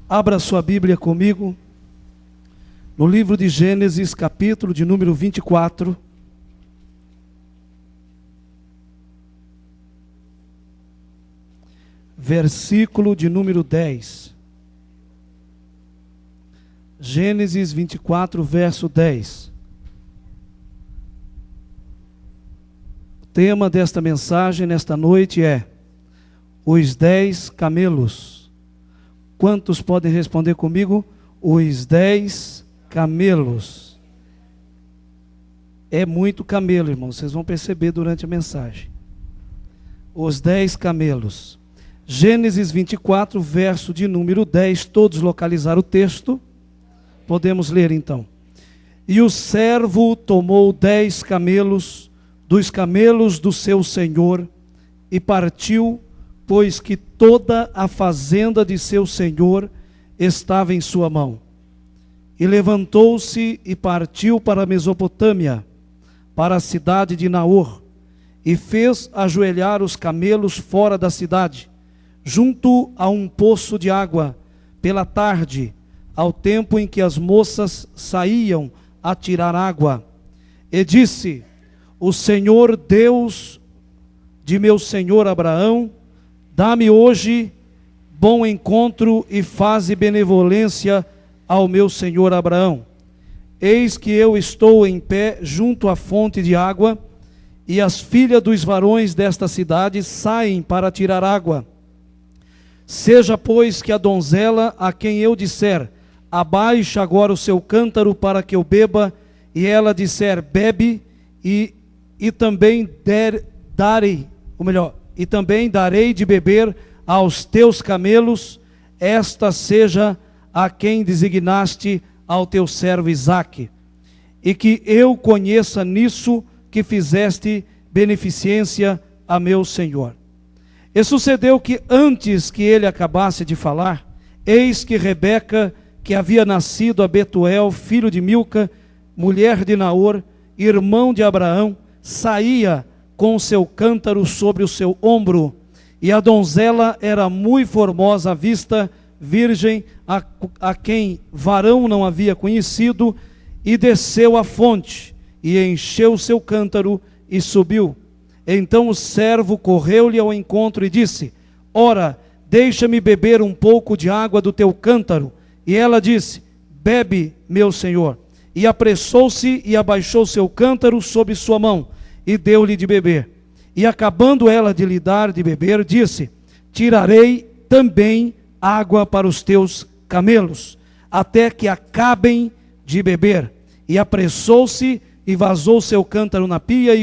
Abra sua Bíblia comigo, no livro de Gênesis, capítulo de número 24. Versículo de número 10. Gênesis 24, verso 10. O tema desta mensagem nesta noite é os 10 camelos. Quantos podem responder comigo? Os 10 camelos. É muito camelo, irmãos, vocês vão perceber durante a mensagem. Os 10 camelos. Gênesis 24, verso de número 10, todos localizaram o texto? Podemos ler então. E o servo tomou 10 camelos dos camelos do seu senhor e partiu, pois que toda a fazenda de seu senhor estava em sua mão. E levantou-se e partiu para a Mesopotâmia, para a cidade de Naor, e fez ajoelhar os camelos fora da cidade, junto a um poço de água, pela tarde, ao tempo em que as moças saíam a tirar água. E disse: o Senhor Deus de meu senhor Abraão, dá-me hoje bom encontro e faze benevolência ao meu senhor Abraão. Eis que eu estou em pé junto à fonte de água, e as filhas dos varões desta cidade saem para tirar água. Seja, pois, que a donzela a quem eu disser: abaixa agora o seu cântaro para que eu beba, e ela disser: bebe, e também darei de beber aos teus camelos, esta seja a quem designaste ao teu servo Isaque, e que eu conheça nisso que fizeste beneficência a meu senhor. E sucedeu que antes que ele acabasse de falar, eis que Rebeca, que havia nascido a Betuel, filho de Milca, mulher de Naor, irmão de Abraão, saía com o seu cântaro sobre o seu ombro, e a donzela era muito formosa à vista, virgem, a quem varão não havia conhecido, e desceu à fonte, e encheu o seu cântaro, e subiu. Então o servo correu-lhe ao encontro e disse: ora, deixa-me beber um pouco de água do teu cântaro. E ela disse: bebe, meu senhor. E apressou-se e abaixou seu cântaro sobre sua mão, e deu-lhe de beber. E acabando ela de lhe dar de beber, disse: tirarei também água para os teus camelos, até que acabem de beber. E apressou-se e vazou seu cântaro na pia,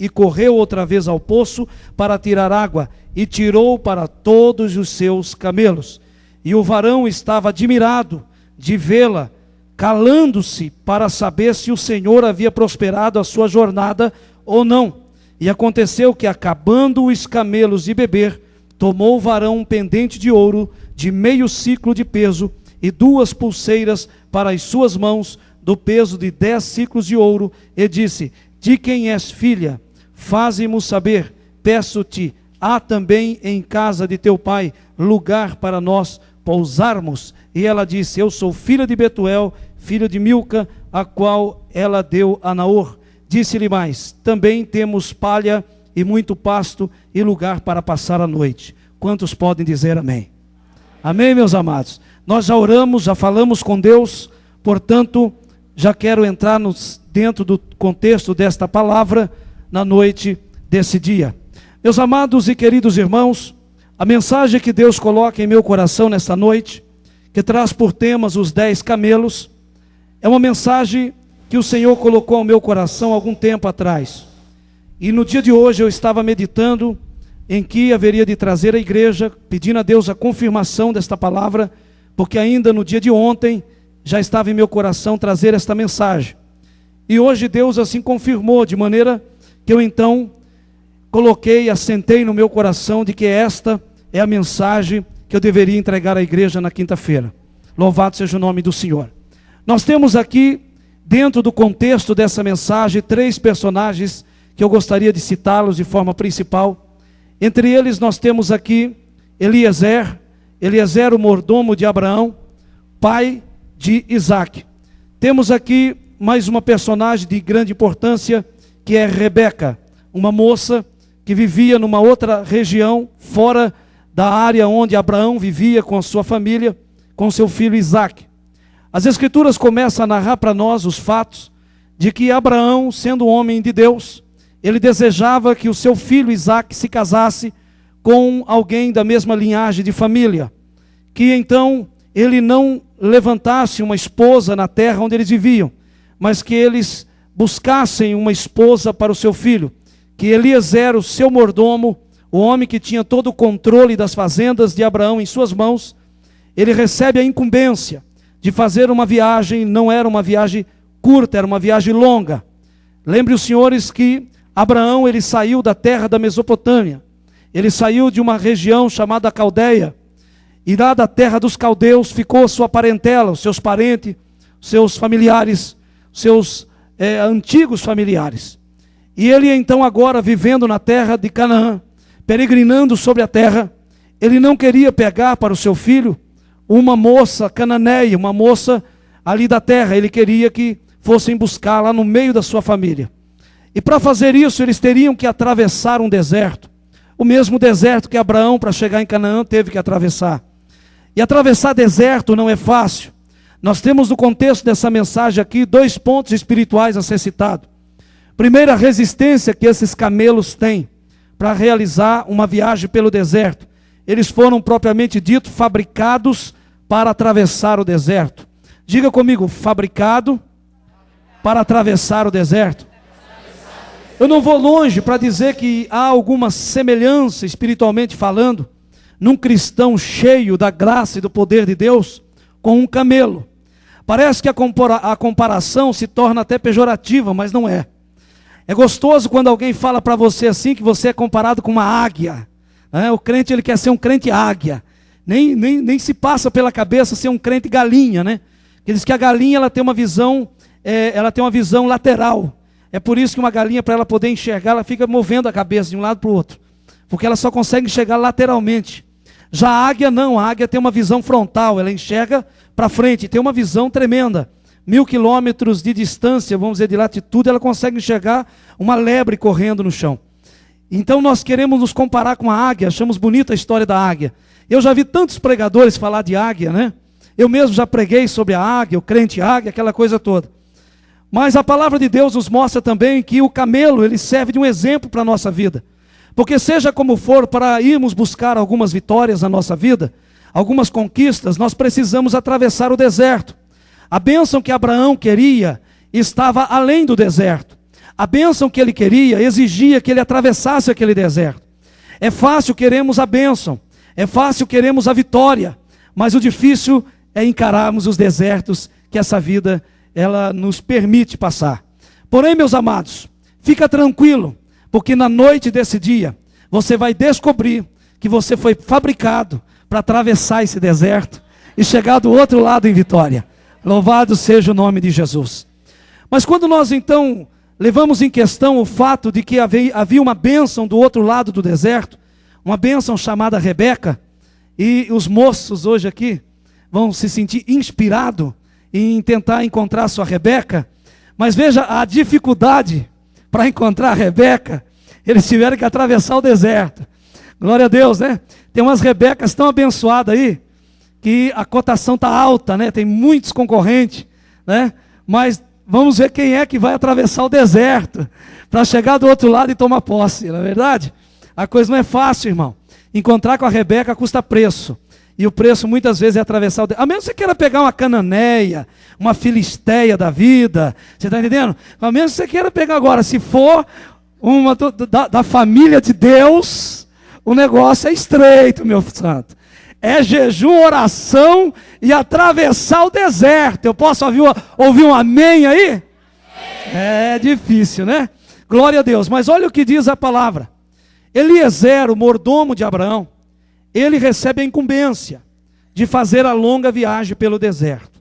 e correu outra vez ao poço para tirar água, e tirou para todos os seus camelos. E o varão estava admirado de vê-la, calando-se para saber se o Senhor havia prosperado a sua jornada ou não. E aconteceu que, acabando os camelos de beber, tomou o varão um pendente de ouro de meio siclo de peso, e 2 pulseiras para as suas mãos, do peso de 10 siclos de ouro, e disse: de quem és filha? Faze-mo saber, peço-te, há também em casa de teu pai lugar para nós pousarmos? E ela disse: eu sou filha de Betuel, filho de Milca, a qual ela deu a Naor. Disse-lhe mais: também temos palha e muito pasto e lugar para passar a noite. Quantos podem dizer amém? Amém, meus amados? Nós já oramos, já falamos com Deus, portanto, já quero entrar dentro do contexto desta palavra na noite desse dia. Meus amados e queridos irmãos, a mensagem que Deus coloca em meu coração nesta noite, que traz por temas os 10 camelos, é uma mensagem que o Senhor colocou ao meu coração algum tempo atrás. E no dia de hoje eu estava meditando em que haveria de trazer à igreja, pedindo a Deus a confirmação desta palavra, porque ainda no dia de ontem já estava em meu coração trazer esta mensagem. E hoje Deus assim confirmou, de maneira que eu então coloquei, assentei no meu coração de que esta é a mensagem que eu deveria entregar à igreja na quinta-feira. Louvado seja o nome do Senhor. Nós temos aqui, dentro do contexto dessa mensagem, 3 personagens que eu gostaria de citá-los de forma principal. Entre eles nós temos aqui Eliezer, o mordomo de Abraão, pai de Isaque. Temos aqui mais uma personagem de grande importância, que é Rebeca, uma moça que vivia numa outra região, fora da área onde Abraão vivia com a sua família, com seu filho Isaque. As Escrituras começam a narrar para nós os fatos de que Abraão, sendo um homem de Deus, ele desejava que o seu filho Isaque se casasse com alguém da mesma linhagem de família, que então ele não levantasse uma esposa na terra onde eles viviam, mas que eles buscassem uma esposa para o seu filho, que Eliezer, o seu mordomo, o homem que tinha todo o controle das fazendas de Abraão em suas mãos, ele recebe a incumbência de fazer uma viagem. Não era uma viagem curta, era uma viagem longa. Lembre os senhores que Abraão, ele saiu da terra da Mesopotâmia, ele saiu de uma região chamada Caldeia, e lá da terra dos caldeus ficou a sua parentela, os seus parentes, seus familiares, seus antigos familiares. E ele então agora vivendo na terra de Canaã, peregrinando sobre a terra, ele não queria pegar para o seu filho uma moça cananeia, uma moça ali da terra. Ele queria que fossem buscar lá no meio da sua família. E para fazer isso eles teriam que atravessar um deserto, o mesmo deserto que Abraão, para chegar em Canaã, teve que atravessar. E atravessar deserto não é fácil. Nós temos no contexto dessa mensagem aqui 2 pontos espirituais a ser citados. Primeiro, a resistência que esses camelos têm para realizar uma viagem pelo deserto. Eles foram propriamente dito fabricados para atravessar o deserto. Diga comigo, fabricado para atravessar o deserto. Eu não vou longe para dizer que há alguma semelhança espiritualmente falando num cristão cheio da graça e do poder de Deus com um camelo. Parece que a comparação se torna até pejorativa, mas não é. É gostoso quando alguém fala para você assim, que você é comparado com uma águia. O crente, ele quer ser um crente águia. Nem se passa pela cabeça ser um crente galinha, né? Porque diz que a galinha ela tem uma visão lateral. É por isso que uma galinha, para ela poder enxergar, ela fica movendo a cabeça de um lado para o outro. Porque ela só consegue enxergar lateralmente. Já a águia não, a águia tem uma visão frontal, ela enxerga para frente, tem uma visão tremenda. 1000 quilômetros de distância, vamos dizer, de latitude, ela consegue enxergar uma lebre correndo no chão. Então nós queremos nos comparar com a águia, achamos bonita a história da águia. Eu já vi tantos pregadores falar de águia, né? Eu mesmo já preguei sobre a águia, o crente águia, aquela coisa toda. Mas a palavra de Deus nos mostra também que o camelo, ele serve de um exemplo para a nossa vida. Porque seja como for, para irmos buscar algumas vitórias na nossa vida, algumas conquistas, nós precisamos atravessar o deserto. A bênção que Abraão queria estava além do deserto. A bênção que ele queria exigia que ele atravessasse aquele deserto. É fácil queremos a bênção, é fácil queremos a vitória, mas o difícil é encararmos os desertos que essa vida ela nos permite passar. Porém, meus amados, fica tranquilo, porque na noite desse dia, você vai descobrir que você foi fabricado para atravessar esse deserto e chegar do outro lado em vitória. Louvado seja o nome de Jesus. Mas quando nós então levamos em questão o fato de que havia uma bênção do outro lado do deserto, uma bênção chamada Rebeca, e os moços hoje aqui vão se sentir inspirados em tentar encontrar a sua Rebeca, mas veja a dificuldade para encontrar a Rebeca. Eles tiveram que atravessar o deserto. Glória a Deus, né? Tem umas Rebecas tão abençoadas aí, que a cotação está alta, né? Tem muitos concorrentes, né? Mas vamos ver quem é que vai atravessar o deserto para chegar do outro lado e tomar posse, não é verdade? A coisa não é fácil, irmão. Encontrar com a Rebeca custa preço. E o preço muitas vezes é atravessar o deserto. A menos que você queira pegar uma cananeia, uma filisteia da vida, você está entendendo? A menos que você queira pegar agora, se for uma da família de Deus, o negócio é estreito, meu santo. É jejum, oração e atravessar o deserto. Eu posso ouvir um amém aí? É difícil, né? Glória a Deus. Mas olha o que diz a palavra. Eliezer, o mordomo de Abraão, ele recebe a incumbência de fazer a longa viagem pelo deserto.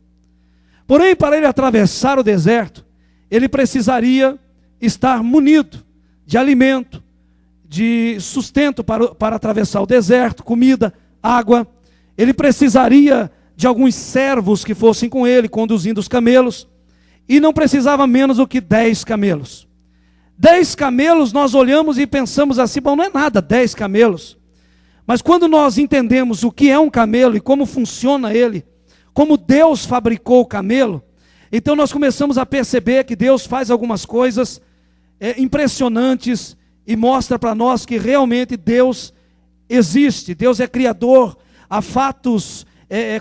Porém, para ele atravessar o deserto, ele precisaria estar munido de alimento, de sustento para atravessar o deserto, comida, água. Ele precisaria de alguns servos que fossem com ele, conduzindo os camelos, e não precisava menos do que 10 camelos. 10 camelos, nós olhamos e pensamos assim, bom, não é nada 10 camelos. Mas quando nós entendemos o que é um camelo e como funciona ele, como Deus fabricou o camelo, então nós começamos a perceber que Deus faz algumas coisas impressionantes e mostra para nós que realmente Deus existe, Deus é criador. Há fatos,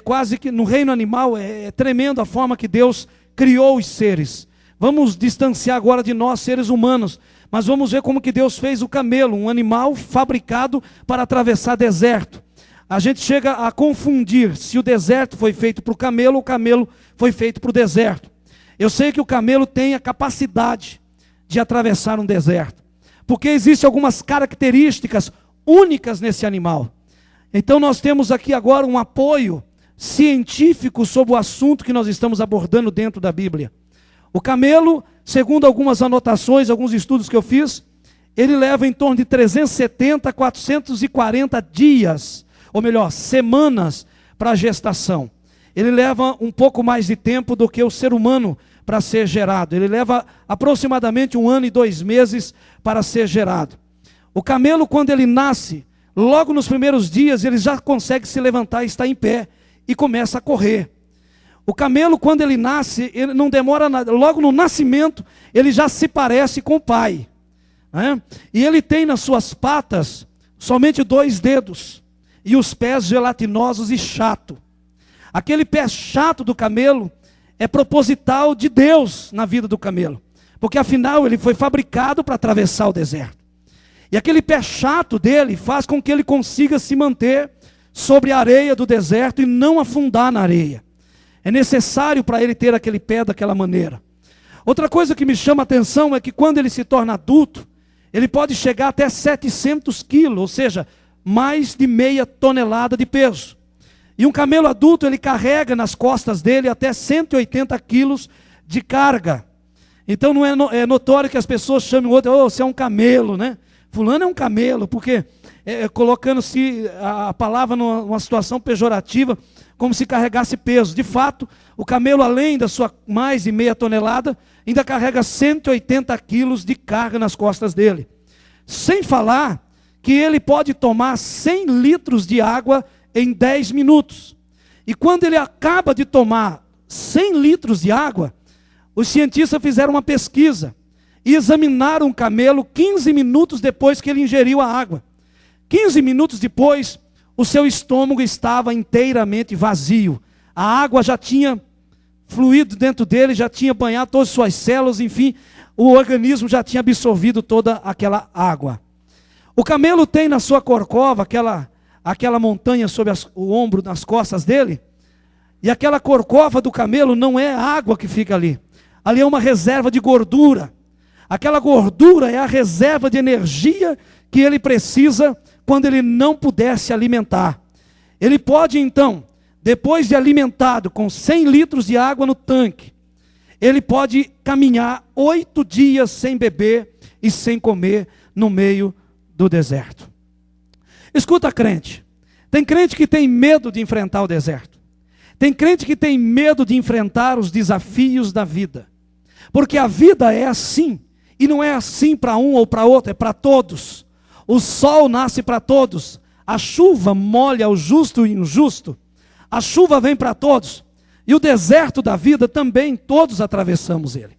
quase que no reino animal, é tremendo a forma que Deus criou os seres. Vamos distanciar agora de nós, seres humanos, mas vamos ver como que Deus fez o camelo, um animal fabricado para atravessar deserto. A gente chega a confundir se o deserto foi feito para o camelo ou o camelo foi feito para o deserto. Eu sei que o camelo tem a capacidade de atravessar um deserto, porque existem algumas características únicas nesse animal. Então nós temos aqui agora um apoio científico sobre o assunto que nós estamos abordando dentro da Bíblia. O camelo, segundo algumas anotações, alguns estudos que eu fiz, ele leva em torno de 370 a 440 dias, ou melhor, semanas para a gestação. Ele leva um pouco mais de tempo do que o ser humano para ser gerado. Ele leva aproximadamente 1 ano e 2 meses para ser gerado. O camelo, quando ele nasce, logo nos primeiros dias, ele já consegue se levantar e estar em pé e começa a correr. O camelo, quando ele nasce, ele não demora nada, logo no nascimento, ele já se parece com o pai, né? E ele tem nas suas patas somente 2 dedos, e os pés gelatinosos e chato. Aquele pé chato do camelo é proposital de Deus na vida do camelo, porque afinal ele foi fabricado para atravessar o deserto. E aquele pé chato dele faz com que ele consiga se manter sobre a areia do deserto e não afundar na areia. É necessário para ele ter aquele pé daquela maneira. Outra coisa que me chama a atenção é que quando ele se torna adulto, ele pode chegar até 700 quilos, ou seja, mais de meia tonelada de peso. E um camelo adulto, ele carrega nas costas dele até 180 quilos de carga. Então não é notório que as pessoas chamem o outro, você é um camelo, né? Fulano é um camelo, porque colocando-se a palavra numa situação pejorativa, como se carregasse peso. De fato, o camelo, além da sua mais de meia tonelada, ainda carrega 180 quilos de carga nas costas dele. Sem falar que ele pode tomar 100 litros de água em 10 minutos. E quando ele acaba de tomar 100 litros de água, os cientistas fizeram uma pesquisa e examinaram o camelo 15 minutos depois que ele ingeriu a água. 15 minutos depois, o seu estômago estava inteiramente vazio. A água já tinha fluído dentro dele, já tinha banhado todas as suas células, enfim, o organismo já tinha absorvido toda aquela água. O camelo tem na sua corcova aquela montanha sobre o ombro, nas costas dele, e aquela corcova do camelo não é água que fica ali. Ali é uma reserva de gordura. Aquela gordura é a reserva de energia que ele precisa quando ele não puder se alimentar. Ele pode então, depois de alimentado com 100 litros de água no tanque, ele pode caminhar 8 dias sem beber e sem comer no meio do deserto. Escuta, crente, tem crente que tem medo de enfrentar o deserto. Tem crente que tem medo de enfrentar os desafios da vida. Porque a vida é assim, e não é assim para um ou para outro, é para todos. O sol nasce para todos, a chuva molha o justo e o injusto, a chuva vem para todos, e o deserto da vida também todos atravessamos ele.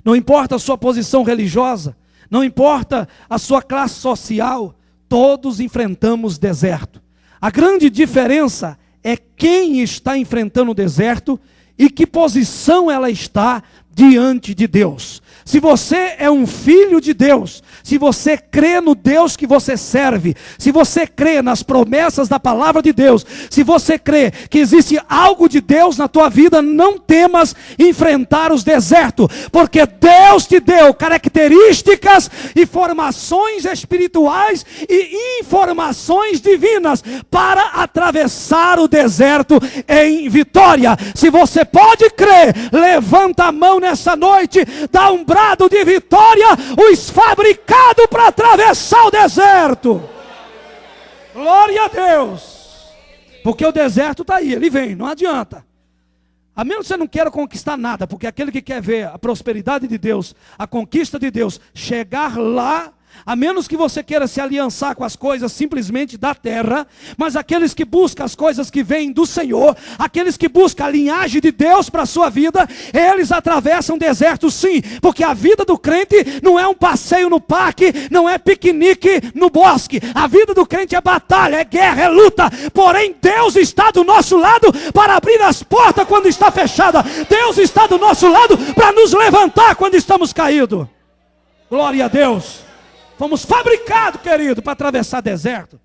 Não importa a sua posição religiosa, não importa a sua classe social, todos enfrentamos deserto. A grande diferença é quem está enfrentando o deserto e que posição ela está diante de Deus. Se você é um filho de Deus, se você crê no Deus que você serve, se você crê nas promessas da palavra de Deus, se você crê que existe algo de Deus na tua vida, não temas enfrentar os desertos, porque Deus te deu características e formações espirituais e informações divinas para atravessar o deserto em vitória. Se você pode crer, levanta a mão nessa noite, dá um brado de vitória, os fabricado para atravessar o deserto. Glória a Deus. Porque o deserto está aí, ele vem, não adianta. A menos que você não queira conquistar nada, porque aquele que quer ver a prosperidade de Deus, a conquista de Deus, chegar lá, a menos que você queira se aliançar com as coisas simplesmente da terra, mas aqueles que buscam as coisas que vêm do Senhor, aqueles que buscam a linhagem de Deus para a sua vida, eles atravessam deserto sim, porque a vida do crente não é um passeio no parque, não é piquenique no bosque, a vida do crente é batalha, é guerra, é luta, porém Deus está do nosso lado para abrir as portas quando está fechada, Deus está do nosso lado para nos levantar quando estamos caídos. Glória a Deus. Fomos fabricados, querido, para atravessar deserto.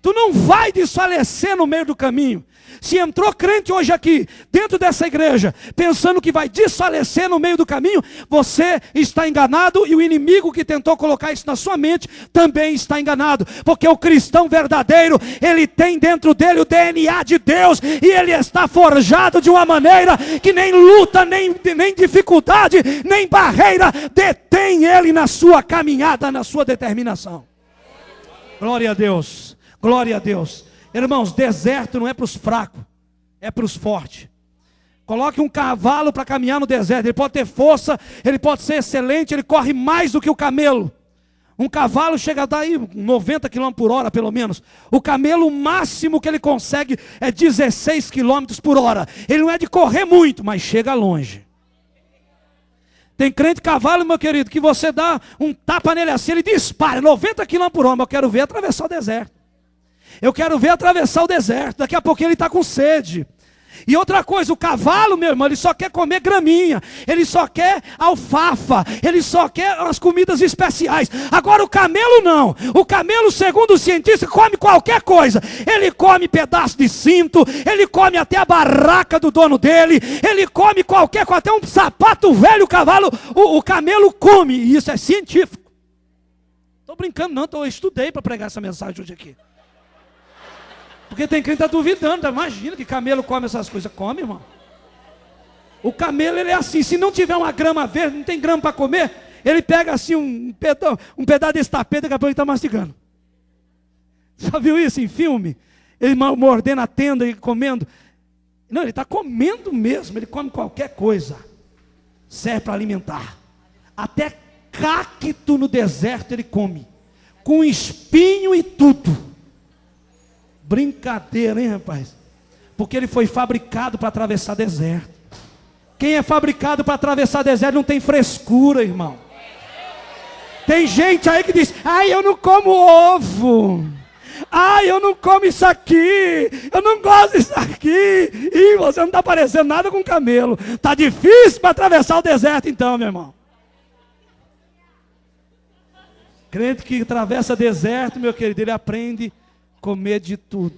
Tu não vai desfalecer no meio do caminho. Se entrou crente hoje aqui, dentro dessa igreja, pensando que vai desfalecer no meio do caminho, você está enganado e o inimigo que tentou colocar isso na sua mente também está enganado. Porque o cristão verdadeiro, ele tem dentro dele o DNA de Deus e ele está forjado de uma maneira que nem luta, nem dificuldade, nem barreira detém ele na sua caminhada, na sua determinação. Glória a Deus, glória a Deus. Irmãos, deserto não é para os fracos, é para os fortes. Coloque um cavalo para caminhar no deserto, ele pode ter força, ele pode ser excelente, ele corre mais do que o camelo. Um cavalo chega a dar aí 90 km por hora pelo menos. O camelo, o máximo que ele consegue é 16 km por hora. Ele não é de correr muito, mas chega longe. Tem crente cavalo, meu querido, que você dá um tapa nele assim, ele dispara 90 km por hora, mas eu quero ver atravessar o deserto. Eu quero ver atravessar o deserto. Daqui a pouco ele está com sede. E outra coisa, o cavalo, meu irmão, ele só quer comer graminha, ele só quer alfafa, ele só quer as comidas especiais. Agora o camelo não. O camelo, segundo o cientista, come qualquer coisa. Ele come pedaço de cinto, ele come até a barraca do dono dele, ele come qualquer coisa, até um sapato velho, o cavalo, o camelo come. E isso é científico. Estou brincando não, eu estudei para pregar essa mensagem hoje aqui. Porque tem quem está duvidando, imagina que camelo come essas coisas. Come, irmão. O camelo, ele é assim, se não tiver uma grama verde, não tem grama para comer, ele pega assim um pedaço desse tapete, daqui a pouco ele está mastigando. Já viu isso em filme? Ele mordendo a tenda e comendo. Não, ele está comendo mesmo, ele come qualquer coisa. Serve para alimentar. Até cacto no deserto ele come. Com espinho e tudo. Brincadeira, hein, rapaz? Porque ele foi fabricado para atravessar deserto. Quem é fabricado para atravessar deserto não tem frescura, irmão. Tem gente aí que diz: ai, eu não como ovo. Ai, eu não como isso aqui. Eu não gosto disso aqui. Ih, você não está parecendo nada com camelo. Está difícil para atravessar o deserto então, meu irmão. Crente que atravessa deserto, meu querido, ele aprende comer de tudo.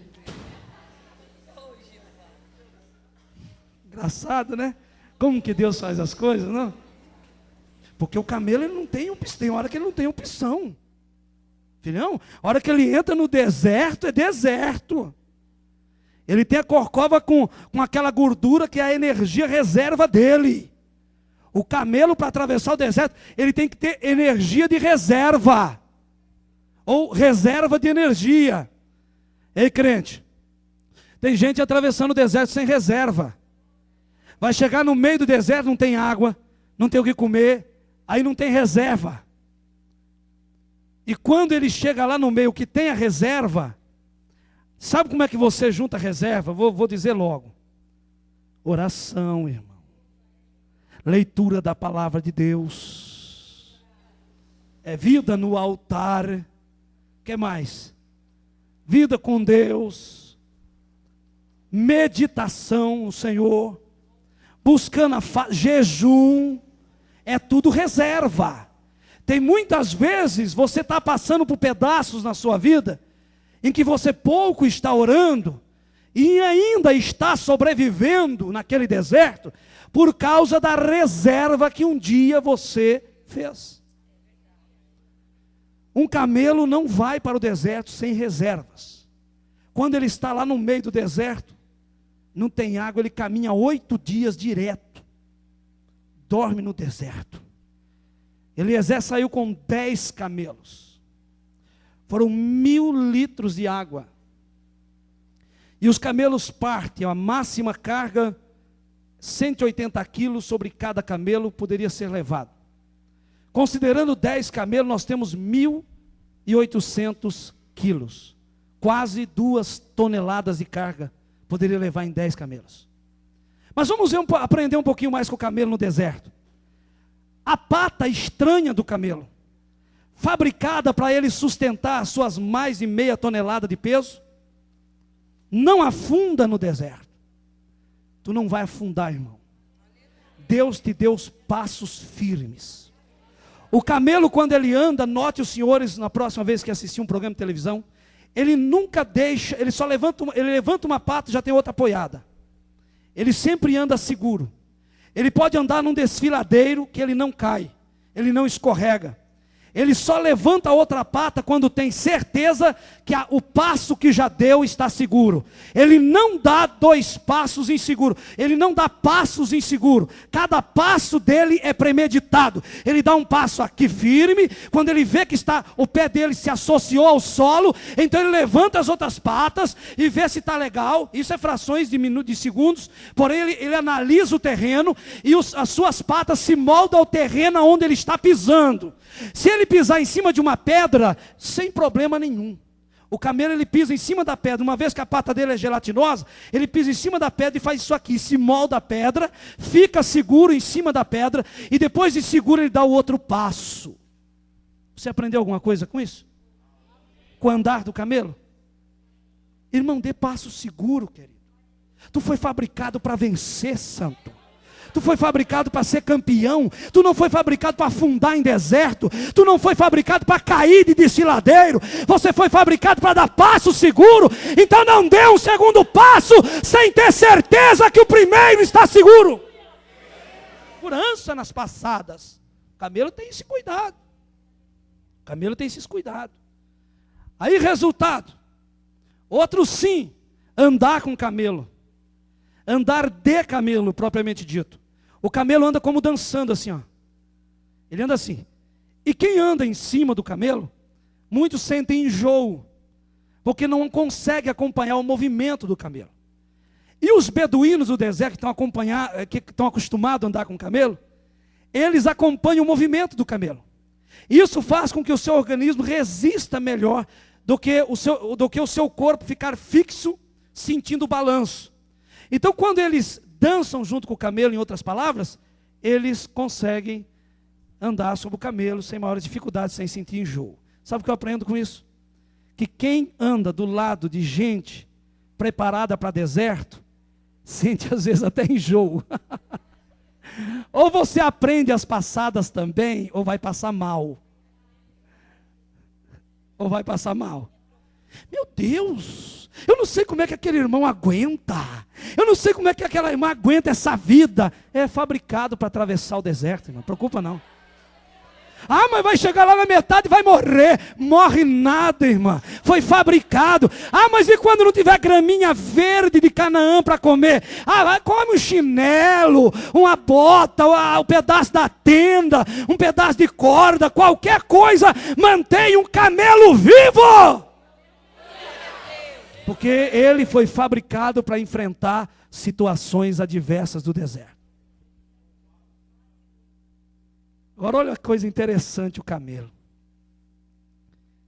Engraçado, né? Como que Deus faz as coisas, não? Porque o camelo, ele não tem opção. Tem hora que ele não tem opção. Filhão, a hora que ele entra no deserto, é deserto. Ele tem a corcova com aquela gordura que é a energia reserva dele. O camelo, para atravessar o deserto, ele tem que ter energia de reserva. Ou reserva de energia. Ei, crente, tem gente atravessando o deserto sem reserva. Vai chegar no meio do deserto, não tem água, não tem o que comer, aí não tem reserva. E quando ele chega lá no meio que tem a reserva, sabe como é que você junta a reserva? Vou dizer logo. Oração, irmão. Leitura da palavra de Deus. É vida no altar. O que mais? Vida com Deus, meditação no Senhor, buscando jejum, é tudo reserva. Tem muitas vezes você está passando por pedaços na sua vida, em que você pouco está orando, e ainda está sobrevivendo naquele deserto, por causa da reserva que um dia você fez. Um camelo não vai para o deserto sem reservas. Quando ele está lá no meio do deserto, não tem água, ele caminha 8 dias direto. Dorme no deserto. Eliezer saiu com 10 camelos. Foram 1000 litros de água. E os camelos partem, a máxima carga, 180 quilos sobre cada camelo poderia ser levado. Considerando 10 camelos, nós temos 1.800 quilos. Quase 2 toneladas de carga poderia levar em 10 camelos. Mas vamos aprender um pouquinho mais com o camelo no deserto. A pata estranha do camelo, fabricada para ele sustentar as suas mais de meia tonelada de peso, não afunda no deserto. Tu não vai afundar, irmão. Deus te deu os passos firmes. O camelo, quando ele anda, note os senhores, na próxima vez que assistir um programa de televisão, ele nunca deixa, ele só levanta uma pata e já tem outra apoiada. Ele sempre anda seguro. Ele pode andar num desfiladeiro que ele não cai, ele não escorrega. Ele só levanta a outra pata quando tem certeza que o passo que já deu está seguro. Ele não dá 2 passos inseguro. Ele não dá passos inseguro. Cada passo dele é premeditado. Ele dá um passo aqui firme. Quando ele vê que o pé dele se associou ao solo, então ele levanta as outras patas e vê se está legal. Isso é frações de minutos, de segundos. Porém ele analisa o terreno e as suas patas se moldam ao terreno onde ele está pisando. Se ele pisar em cima de uma pedra, sem problema nenhum. O camelo, ele pisa em cima da pedra. Uma vez que a pata dele é gelatinosa, ele pisa em cima da pedra e faz isso aqui. Se molda a pedra, fica seguro em cima da pedra. E depois de seguro, ele dá o outro passo. Você aprendeu alguma coisa com isso? Com o andar do camelo? Irmão, dê passo seguro, querido. Tu foi fabricado para vencer, santo. Tu foi fabricado para ser campeão. Tu não foi fabricado para afundar em deserto. Tu não foi fabricado para cair de desfiladeiro. Você foi fabricado para dar passo seguro. Então não dê um segundo passo sem ter certeza que o primeiro está seguro. Segurança nas passadas. O camelo tem esse cuidado. O camelo tem esse cuidado. Aí resultado. Outro sim, andar com camelo. Andar de camelo, propriamente dito. O camelo anda como dançando assim, ó. Ele anda assim. E quem anda em cima do camelo, muitos sentem enjoo, porque não consegue acompanhar o movimento do camelo. E os beduínos do deserto que estão acostumados a andar com camelo, eles acompanham o movimento do camelo. Isso faz com que o seu organismo resista melhor do que o seu corpo ficar fixo, sentindo o balanço. Então, quando eles dançam junto com o camelo, em outras palavras, eles conseguem andar sobre o camelo sem maiores dificuldades, sem sentir enjoo. Sabe o que eu aprendo com isso? Que quem anda do lado de gente preparada para deserto, sente às vezes até enjoo. Ou você aprende as passadas também, ou vai passar mal. Ou vai passar mal. Meu Deus, eu não sei como é que aquele irmão aguenta. Eu não sei como é que aquela irmã aguenta essa vida. É fabricado para atravessar o deserto, irmão. Não preocupa não. Ah, mas vai chegar lá na metade e vai morrer. Morre nada, irmã. Foi fabricado. Ah, mas e quando não tiver graminha verde de Canaã para comer? Ah, come um chinelo, uma bota, um pedaço da tenda, um pedaço de corda, qualquer coisa. Mantém um camelo vivo. Porque ele foi fabricado para enfrentar situações adversas do deserto. Agora olha que coisa interessante o camelo.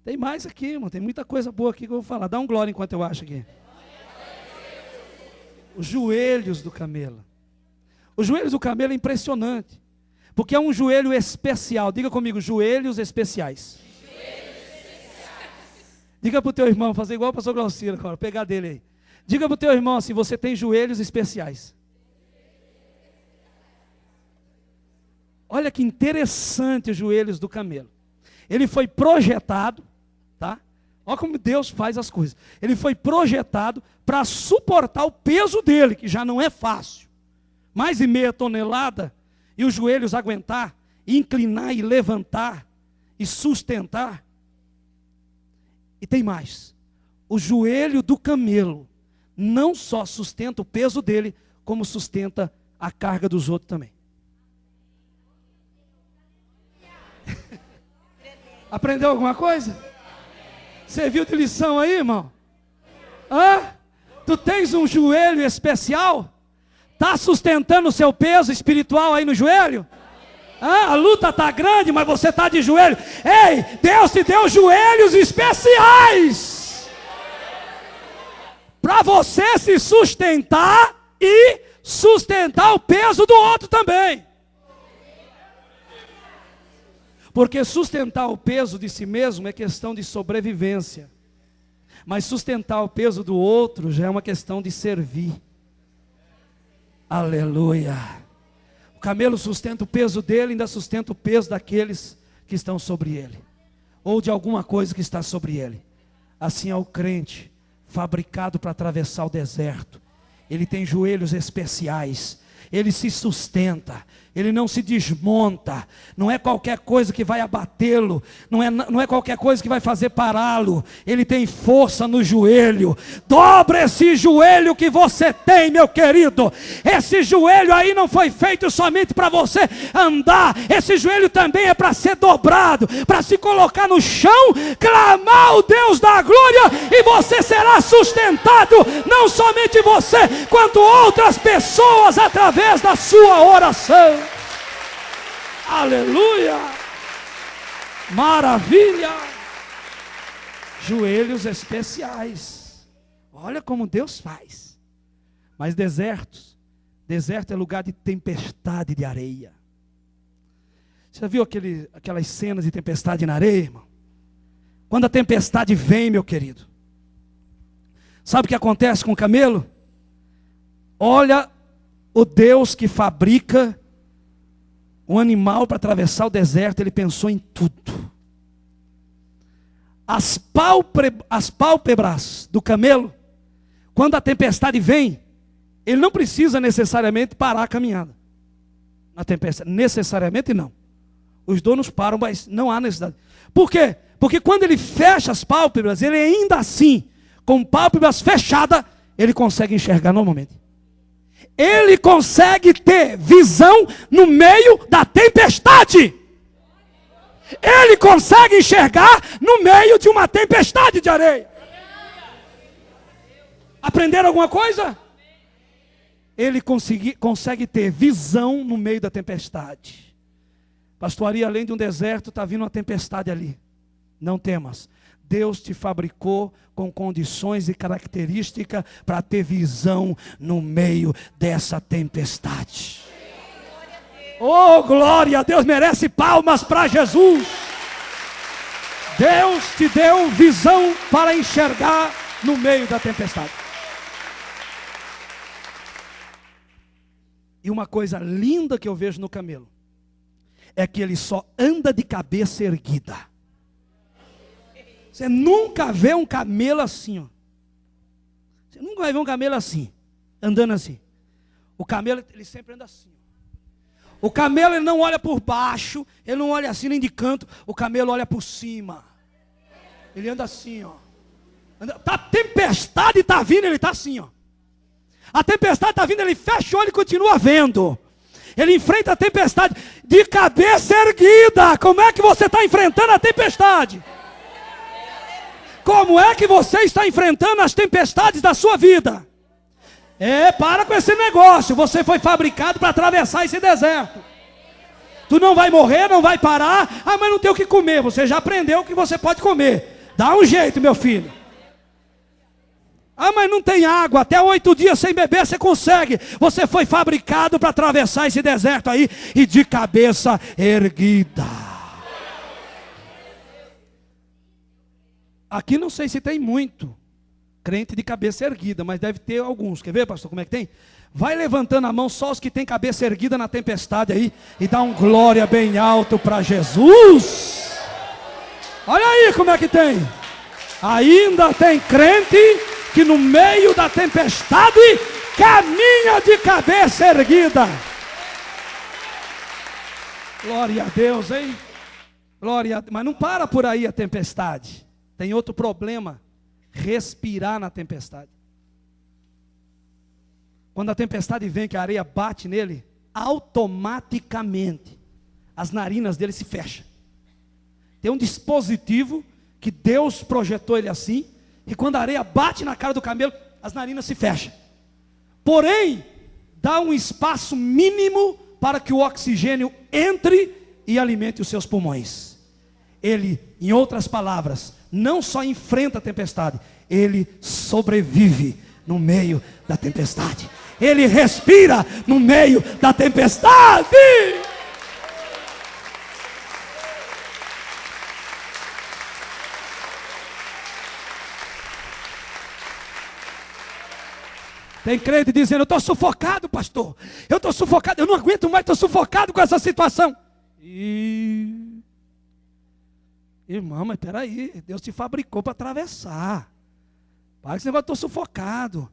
Tem mais aqui, irmão. Tem muita coisa boa aqui que eu vou falar. Dá um glória enquanto eu acho aqui. Os joelhos do camelo. Os joelhos do camelo é impressionante. Porque é um joelho especial. Diga comigo, joelhos especiais. Diga para o teu irmão, fazer igual o pastor Glauciro agora, pegar dele aí. Diga para o teu irmão assim, você tem joelhos especiais. Olha que interessante os joelhos do camelo. Ele foi projetado, tá? Olha como Deus faz as coisas. Ele foi projetado para suportar o peso dele, que já não é fácil. Mais de meia tonelada, e os joelhos aguentar, inclinar e levantar, e sustentar. E tem mais. O joelho do camelo não só sustenta o peso dele, como sustenta a carga dos outros também. Aprendeu alguma coisa? Serviu de lição aí, irmão? Hã? Tu tens um joelho especial? Está sustentando o seu peso espiritual aí no joelho? A luta está grande, mas você está de joelho. Ei, Deus te deu joelhos especiais para você se sustentar e sustentar o peso do outro também. Porque sustentar o peso de si mesmo é questão de sobrevivência. Mas sustentar o peso do outro já é uma questão de servir. Aleluia. O camelo sustenta o peso dele, ainda sustenta o peso daqueles que estão sobre ele. Ou de alguma coisa que está sobre ele. Assim é o crente, fabricado para atravessar o deserto. Ele tem joelhos especiais. Ele se sustenta, ele não se desmonta, não é qualquer coisa que vai abatê-lo, não é qualquer coisa que vai fazer pará-lo. Ele tem força no joelho. Dobra esse joelho que você tem, meu querido. Esse joelho aí não foi feito somente para você andar, esse joelho também é para ser dobrado, para se colocar no chão, clamar ao Deus da glória, e você será sustentado, não somente você, quanto outras pessoas através da sua oração. Aleluia, maravilha. Joelhos especiais. Olha como Deus faz. Mas deserto é lugar de tempestade de areia. Você já viu aquelas cenas de tempestade na areia, irmão? Quando a tempestade vem, meu querido, sabe o que acontece com o camelo? Olha o Deus que fabrica um animal para atravessar o deserto, ele pensou em tudo. As pálpebras do camelo, quando a tempestade vem, ele não precisa necessariamente parar a caminhada. Na tempestade, necessariamente não. Os donos param, mas não há necessidade. Por quê? Porque quando ele fecha as pálpebras, ele ainda assim, com pálpebras fechadas, ele consegue enxergar normalmente. Ele consegue ter visão no meio da tempestade. Ele consegue enxergar no meio de uma tempestade de areia. Aprenderam alguma coisa? Ele consegue ter visão no meio da tempestade. Pastor Ari, além de um deserto, está vindo uma tempestade ali. Não temas. Deus te fabricou com condições e características para ter visão no meio dessa tempestade. Oh, glória a Deus, merece palmas para Jesus. Deus te deu visão para enxergar no meio da tempestade. E uma coisa linda que eu vejo no camelo é que ele só anda de cabeça erguida. Você nunca vê um camelo assim, ó. Você nunca vai ver um camelo assim, andando assim. O camelo, ele sempre anda assim. O camelo, ele não olha por baixo, ele não olha assim nem de canto. O camelo olha por cima. Ele anda assim, ó. A tempestade está vindo, ele está assim, ó. A tempestade está vindo, ele fecha o olho e continua vendo. Ele enfrenta a tempestade de cabeça erguida. Como é que você está enfrentando a tempestade? Como é que você está enfrentando as tempestades da sua vida? Para com esse negócio. Você foi fabricado para atravessar esse deserto. Tu não vai morrer, não vai parar. Mas não tem o que comer. Você já aprendeu o que você pode comer. Dá um jeito, meu filho. Mas não tem água. Até 8 dias sem beber você consegue. Você foi fabricado para atravessar esse deserto aí. E de cabeça erguida. Aqui não sei se tem muito crente de cabeça erguida, mas deve ter alguns. Quer ver, pastor, como é que tem? Vai levantando a mão só os que tem cabeça erguida na tempestade aí, e dá um glória bem alto para Jesus. Olha aí como é que tem. Ainda tem crente que no meio da tempestade caminha de cabeça erguida. Glória a Deus, hein? Glória a Deus. Mas não para por aí a tempestade. Tem outro problema, respirar na tempestade. Quando a tempestade vem, que a areia bate nele, automaticamente as narinas dele se fecham. Tem um dispositivo que Deus projetou ele assim, e quando a areia bate na cara do camelo, as narinas se fecham. Porém, dá um espaço mínimo para que o oxigênio entre e alimente os seus pulmões. Ele, em outras palavras, não só enfrenta a tempestade, ele sobrevive no meio da tempestade. Ele respira no meio da tempestade. Tem crente dizendo: eu estou sufocado, pastor. Eu estou sufocado, eu não aguento mais, estou sufocado com essa situação. Irmão, mas peraí, Deus te fabricou para atravessar. Para que esse negócio, estou sufocado.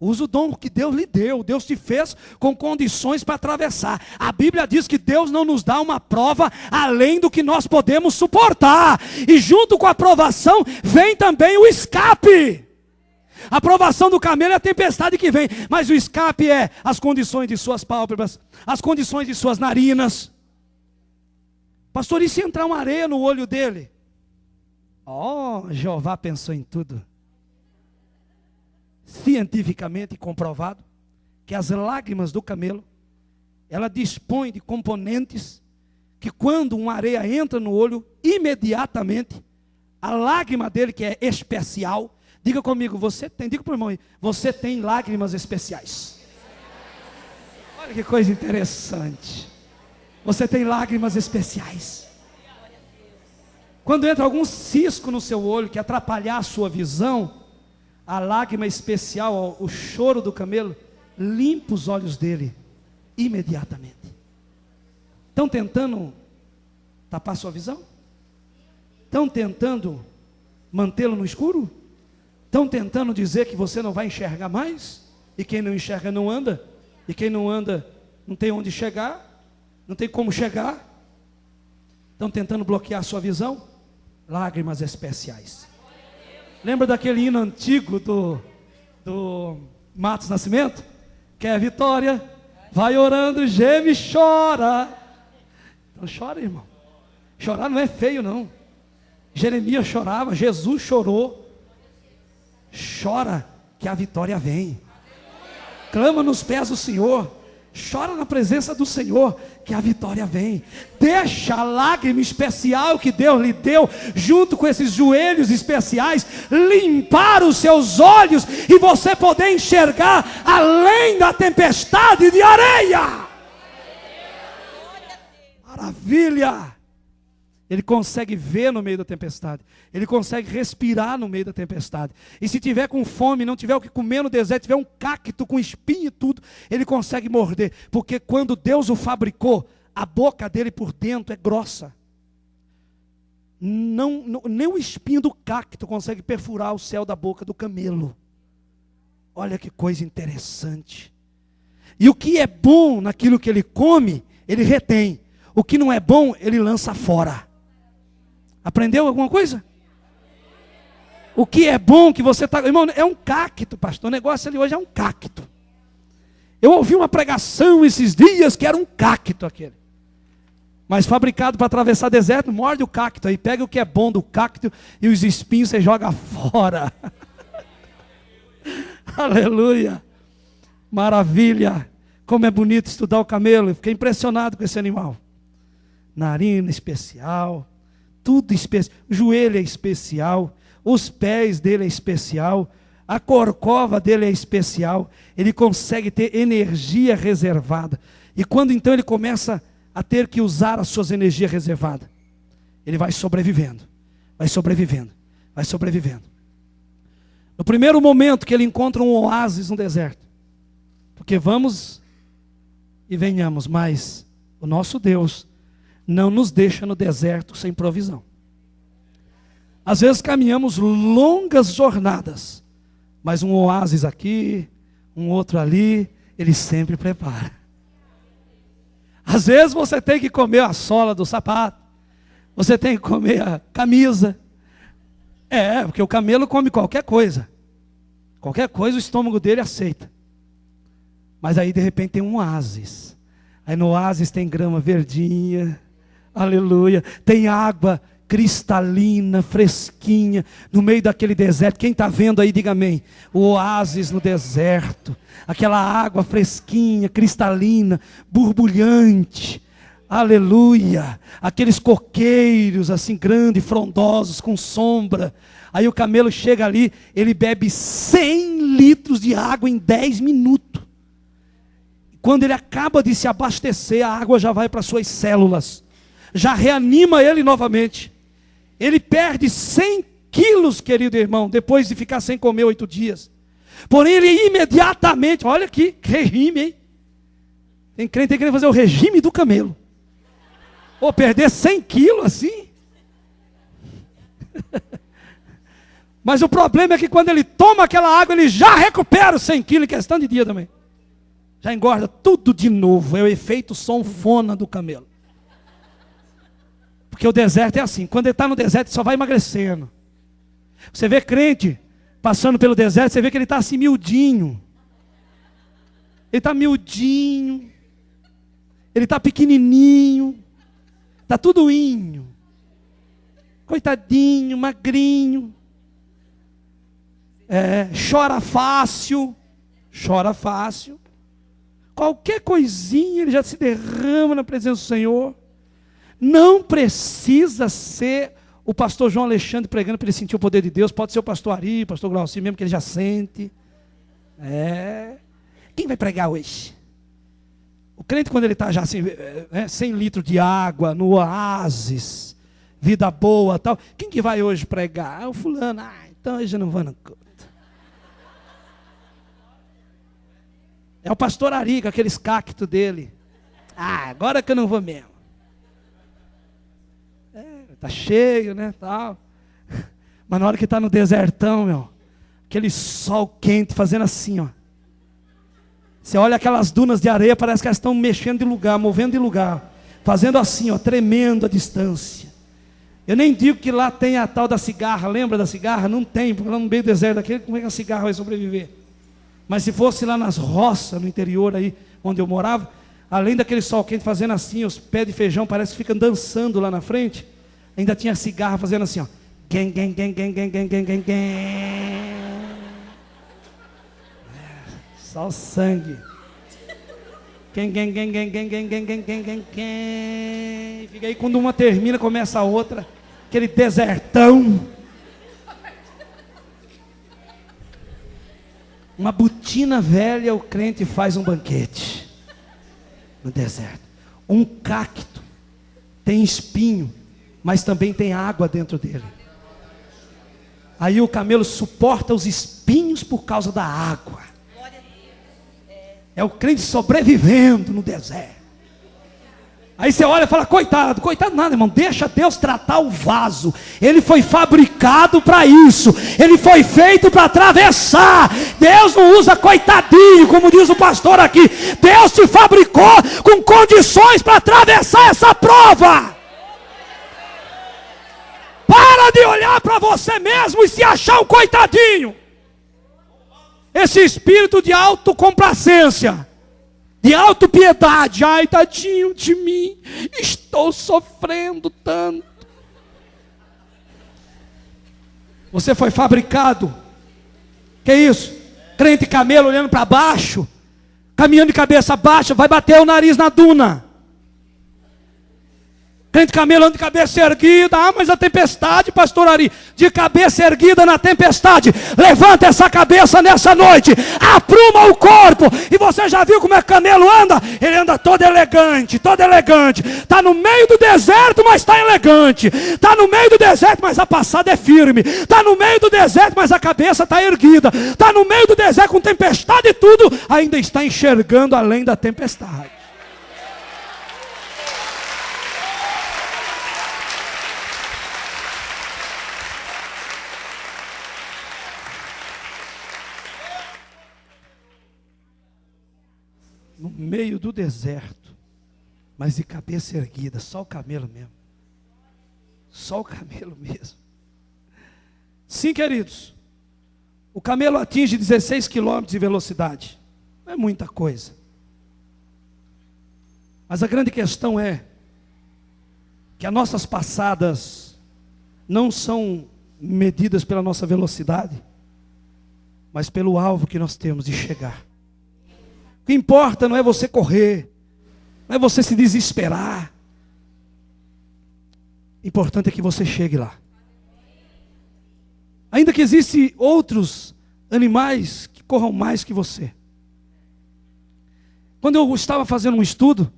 Usa o dom que Deus lhe deu. Deus te fez com condições para atravessar. A Bíblia diz que Deus não nos dá uma prova além do que nós podemos suportar. E junto com a aprovação vem também o escape. A aprovação do camelo é a tempestade que vem, mas o escape é as condições de suas pálpebras, as condições de suas narinas. Pastor, e se entrar uma areia no olho dele? Jeová pensou em tudo. Cientificamente comprovado que as lágrimas do camelo, ela dispõe de componentes que quando uma areia entra no olho, imediatamente a lágrima dele, que é especial, diga comigo, diga para o irmão aí, você tem lágrimas especiais. Olha que coisa interessante. Você tem lágrimas especiais. Quando entra algum cisco no seu olho que atrapalhar a sua visão, a lágrima especial, o choro do camelo, limpa os olhos dele imediatamente. Estão tentando tapar sua visão? Estão tentando mantê-lo no escuro? Estão tentando dizer que você não vai enxergar mais? E quem não enxerga não anda? E quem não anda não tem onde chegar? Não tem como chegar? Estão tentando bloquear a sua visão? Lágrimas especiais. Lembra daquele hino antigo do Matos Nascimento? Que é a vitória, vai orando, geme e chora. Então chora, irmão. Chorar não é feio, não. Jeremias chorava, Jesus chorou. Chora que a vitória vem. Clama nos pés do Senhor. Chora na presença do Senhor, que a vitória vem. Deixa a lágrima especial que Deus lhe deu, junto com esses joelhos especiais, limpar os seus olhos e você poder enxergar além da tempestade de areia. Maravilha! Ele consegue ver no meio da tempestade. Ele consegue respirar no meio da tempestade. E se tiver com fome, não tiver o que comer no deserto, tiver um cacto com espinho e tudo, ele consegue morder. Porque quando Deus o fabricou, a boca dele por dentro é grossa. Nem o espinho do cacto consegue perfurar o céu da boca do camelo. Olha que coisa interessante. E o que é bom naquilo que ele come, ele retém. O que não é bom, ele lança fora. Aprendeu alguma coisa? O que é bom que você está... Irmão, é um cacto, pastor. O negócio ali hoje é um cacto. Eu ouvi uma pregação esses dias que era um cacto aquele. Mas fabricado para atravessar deserto, morde o cacto aí. Pega o que é bom do cacto e os espinhos você joga fora. Aleluia. Maravilha. Como é bonito estudar o camelo. Eu fiquei impressionado com esse animal. Narina especial. Tudo especial, o joelho é especial, os pés dele é especial, a corcova dele é especial, ele consegue ter energia reservada, e quando então ele começa a ter que usar as suas energias reservadas, ele vai sobrevivendo, vai sobrevivendo, vai sobrevivendo. No primeiro momento que ele encontra um oásis no deserto, porque vamos e venhamos, mas o nosso Deus não nos deixa no deserto sem provisão. Às vezes caminhamos longas jornadas, mas um oásis aqui, um outro ali, Ele sempre prepara. Às vezes você tem que comer a sola do sapato, você tem que comer a camisa. Porque o camelo come qualquer coisa o estômago dele aceita. Mas aí de repente tem um oásis. Aí no oásis tem grama verdinha, aleluia, tem água cristalina, fresquinha, no meio daquele deserto. Quem está vendo aí, diga amém. O oásis no deserto, aquela água fresquinha, cristalina, borbulhante, aleluia, aqueles coqueiros assim grandes, frondosos, com sombra. Aí o camelo chega ali, ele bebe 100 litros de água em 10 minutos. Quando ele acaba de se abastecer, a água já vai para suas células, já reanima ele novamente. Ele perde 100 quilos, querido irmão, depois de ficar sem comer 8 dias. Porém, ele imediatamente, olha aqui, regime, hein? Tem crente que quer fazer o regime do camelo. Ou perder 100 quilos assim. Mas o problema é que quando ele toma aquela água, ele já recupera os 100 quilos em questão de dia também. Já engorda tudo de novo. É o efeito sanfona do camelo. Porque o deserto é assim. Quando ele está no deserto, ele só vai emagrecendo. Você vê crente passando pelo deserto, você vê que ele está assim miudinho. Ele está miudinho. Ele está pequenininho. Está tudo inho. Coitadinho, magrinho. Chora fácil. Chora fácil. Qualquer coisinha ele já se derrama na presença do Senhor. Não precisa ser o pastor João Alexandre pregando para ele sentir o poder de Deus. Pode ser o pastor Ari, pastor Glauci, mesmo que ele já sente. Quem vai pregar hoje? O crente, quando ele está já assim, 100 litros de água, no oásis, vida boa tal. Quem que vai hoje pregar? O fulano. Então hoje eu não vou no culto. É o pastor Ari, com aqueles cactos dele. Agora que eu não vou mesmo. Tá cheio, né, tal. Mas na hora que está no desertão, meu, aquele sol quente fazendo assim, ó. Você olha aquelas dunas de areia, parece que elas estão mexendo de lugar, movendo de lugar, fazendo assim, ó, tremendo a distância. Eu nem digo que lá tem a tal da cigarra, lembra da cigarra? Não tem, porque lá no meio do deserto daquele, como é que a cigarra vai sobreviver? Mas se fosse lá nas roças, no interior aí, onde eu morava, além daquele sol quente fazendo assim, os pés de feijão parece que ficam dançando lá na frente, ainda tinha cigarra fazendo assim, ó. Gang, gang, gang, gang, gang, gang, gang, gang, gang. Só o sangue. Gang, gang, gang, gang, gang, gang, gang, gang, gang, gang, gang. Fica aí, quando uma termina, começa a outra. Aquele desertão. Uma botina velha, o crente faz um banquete. No deserto. Um cacto tem espinho, mas também tem água dentro dele. Aí o camelo suporta os espinhos por causa da água. É o crente sobrevivendo no deserto. Aí você olha e fala, coitado, coitado nada, irmão, deixa Deus tratar o vaso. Ele foi fabricado para isso. Ele foi feito para atravessar. Deus não usa coitadinho, como diz o pastor aqui. Deus te fabricou com condições para atravessar essa prova. Para de olhar para você mesmo e se achar um coitadinho. Esse espírito de autocomplacência, de autopiedade. Ai, tadinho de mim, estou sofrendo tanto. Você foi fabricado. Que isso? Crente camelo olhando para baixo, caminhando de cabeça baixa, vai bater o nariz na duna. Crente camelo de cabeça erguida. Mas a tempestade, pastor Ari. De cabeça erguida na tempestade. Levanta essa cabeça nessa noite. Apruma o corpo. E você já viu como é que camelo anda? Ele anda todo elegante, todo elegante. Está no meio do deserto, mas está elegante. Está no meio do deserto, mas a passada é firme. Está no meio do deserto, mas a cabeça está erguida. Está no meio do deserto com tempestade e tudo. Ainda está enxergando além da tempestade. No meio do deserto, mas de cabeça erguida, só o camelo mesmo. Só o camelo mesmo. Sim, queridos, o camelo atinge 16 km de velocidade. Não é muita coisa. Mas a grande questão é que as nossas passadas não são medidas pela nossa velocidade, mas pelo alvo que nós temos de chegar. O que importa não é você correr, não é você se desesperar. O importante é que você chegue lá. Ainda que existem outros animais que corram mais que você. Quando eu estava fazendo um estudo,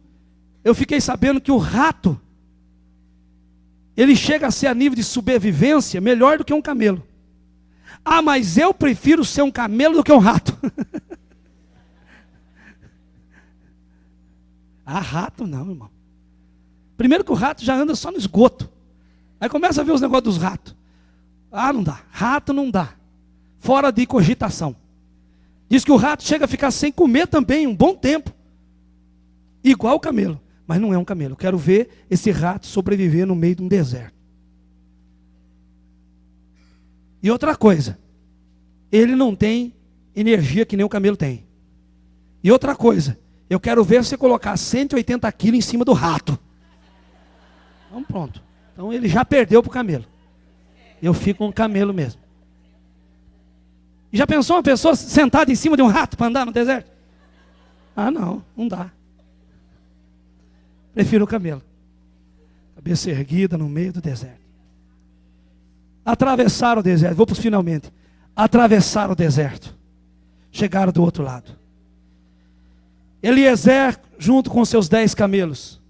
eu fiquei sabendo que o rato, ele chega a ser a nível de sobrevivência melhor do que um camelo. Ah, mas eu prefiro ser um camelo do que um rato. Ah, rato não, irmão. Primeiro que o rato já anda só no esgoto. Aí começa a ver os negócios dos ratos. Ah, não dá. Rato não dá. Fora de cogitação. Diz que o rato chega a ficar sem comer também um bom tempo. Igual o camelo. Mas não é um camelo. Eu quero ver esse rato sobreviver no meio de um deserto. E outra coisa. Ele não tem energia que nem o camelo tem. E outra coisa. Eu quero ver você colocar 180 quilos em cima do rato. Então pronto. Então ele já perdeu para o camelo. Eu fico com um camelo mesmo. E já pensou uma pessoa sentada em cima de um rato para andar no deserto? Ah não, não dá. Prefiro o camelo. Cabeça erguida no meio do deserto. Atravessaram o deserto. Vou para os finalmente. Atravessaram o deserto. Chegaram do outro lado. Eliezer junto com seus 10 camelos.